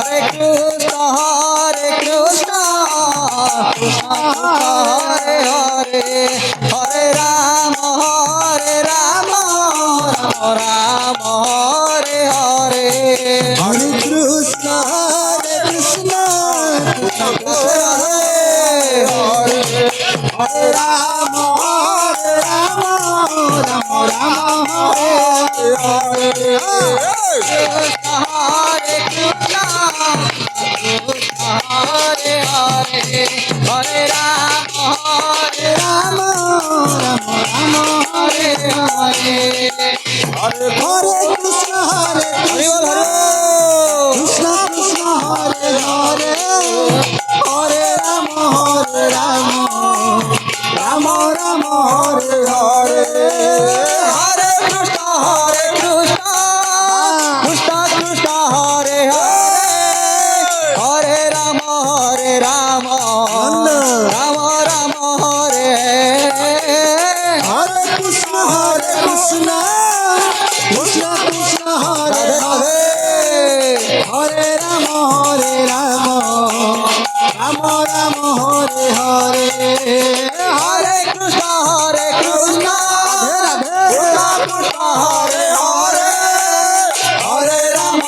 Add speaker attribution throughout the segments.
Speaker 1: হরে কৃষ্ণ কৃষ্ণ হরে হরে হরে রাম রাম রাম হরে হরে
Speaker 2: হরে কৃষ্ণ কৃষ্ণ
Speaker 1: হরে হরে হরে রাম রাম রাম হরে হরে কৃষ্ণ হরে কৃষ্ণ হরে হরে হরে রাম রাম রাম হরে হরে হরে
Speaker 2: হরে কৃষ্ণ হরে কৃষ্ণ কৃষ্ণ কৃষ্ণ হরে হরে হরে রাম রাম রাম হরে হরে
Speaker 1: হরে কৃষ্ণ কৃষ্ণ কৃষ্ণ হরে হরে হরে রাম রাম রাম হরে
Speaker 2: হরে কৃষ্ণ কৃষ্ণ কৃষ্ণ হরে হরে হরে রাম রাম রাম হরে হরে
Speaker 1: হরে কৃষ্ণ কৃষ্ণ কৃষ্ণ হরে হরে হরে রাম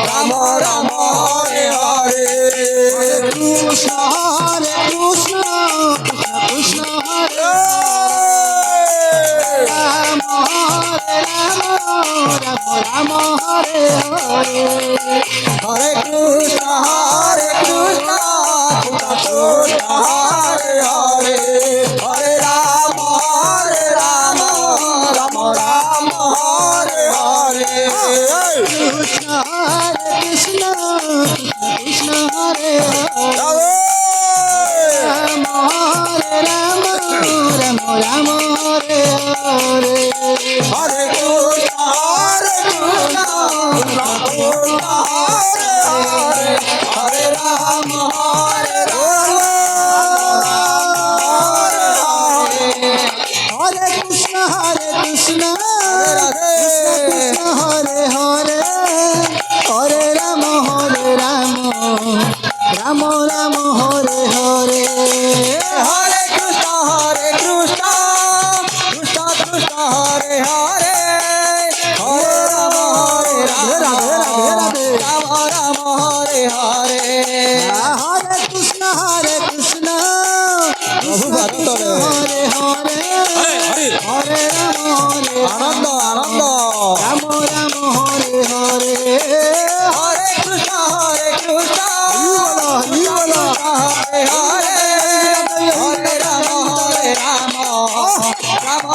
Speaker 1: রাম রাম হরে হরে
Speaker 2: কৃষ্ণ হরে কৃষ্ণ কৃষ্ণ হরে রাম রাম হরে হরে
Speaker 1: হরে কৃষ্ণ কৃষ্ণ কৃষ্ণ হরে হরে হরে রাম রাম রাম হরে হরে
Speaker 2: কৃষ্ণ হরে কৃষ্ণ কৃষ্ণ হরে হরে রাম রাম রাম হরে হরে
Speaker 1: হরে কৃষ্ণ কৃষ্ণ কৃষ্ণ হরে হরে হরে রাম
Speaker 2: হরে কৃষ্ণ কৃষ্ণ কৃষ্ণ হরে হরে হরে রাম রাম রাম হরে হরে
Speaker 1: হরে কৃষ্ণ কৃষ্ণ কৃষ্ণ কৃষ্ণ হরে হরে হরে রাম রাম রাম হরে হরে
Speaker 2: হরে কৃষ্ণ কৃষ্ণ
Speaker 1: প্রভু ভক্ত রে।
Speaker 2: হরে হরে হরে রাম
Speaker 1: আনন্দ আনন্দ
Speaker 2: রাম হরে হরে
Speaker 1: হরে কৃষ্ণ কৃষ্ণ
Speaker 2: হরি বল
Speaker 1: হরে হরে হরে রাম রাম রাম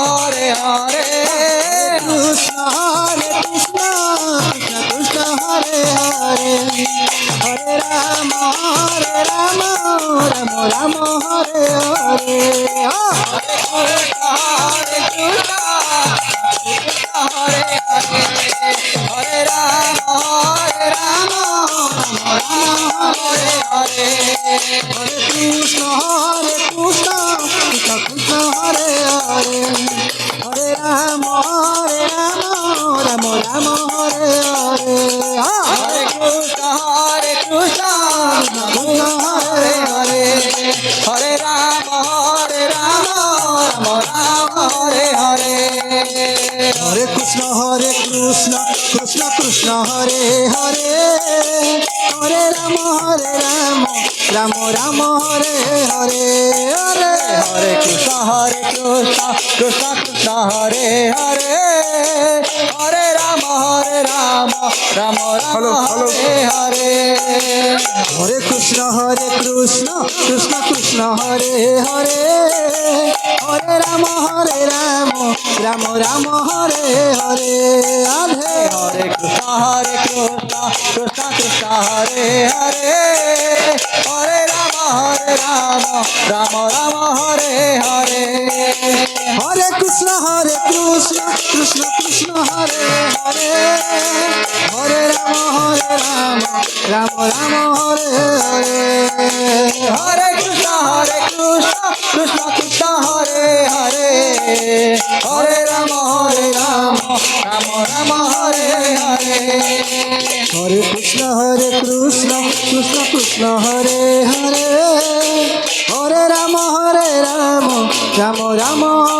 Speaker 1: হরে হরে
Speaker 2: কৃষ্ণ কৃষ্ণ কৃষ্ণ হরে হরে হরে রাম রাম হরে হরে
Speaker 1: হরে কৃষ্ণ কৃষ্ণ হরে হরে হরে রাম রাম হরে হরে
Speaker 2: হরে কৃষ্ণ কৃষ্ণ কৃষ্ণ হরে হরে হরে রাম রাম হরে হরে
Speaker 1: হরে কৃষ্ণ কৃষ্ণ হরে হরে হরে রাম রাম হরে হরে
Speaker 2: হরে কৃষ্ণ কৃষ্ণ কৃষ্ণ হরে হরে হরে রাম রাম হরে হরে হরে
Speaker 1: হরে কৃষ্ণ কৃষ্ণ কৃষ্ণ হরে হরে হরে রাম রাম হরে হরে
Speaker 2: হরে কৃষ্ণ কৃষ্ণ কৃষ্ণ হরে হরে হরে রাম রাম হরে হরে রাধে
Speaker 1: হরে কৃষ্ণ কৃষ্ণ কৃষ্ণ হরে হরে হরে রাম রাম হরে হরে
Speaker 2: হরে কৃষ্ণ কৃষ্ণ কৃষ্ণ হরে হরে হরে রাম রাম হরে হরে
Speaker 1: হরে কৃষ্ণ কৃষ্ণ কৃষ্ণ হরে হরে হরে রাম রাম হরে হরে
Speaker 2: হরে কৃষ্ণ কৃষ্ণ কৃষ্ণ হরে হরে, হরে রাম রাম রাম রাম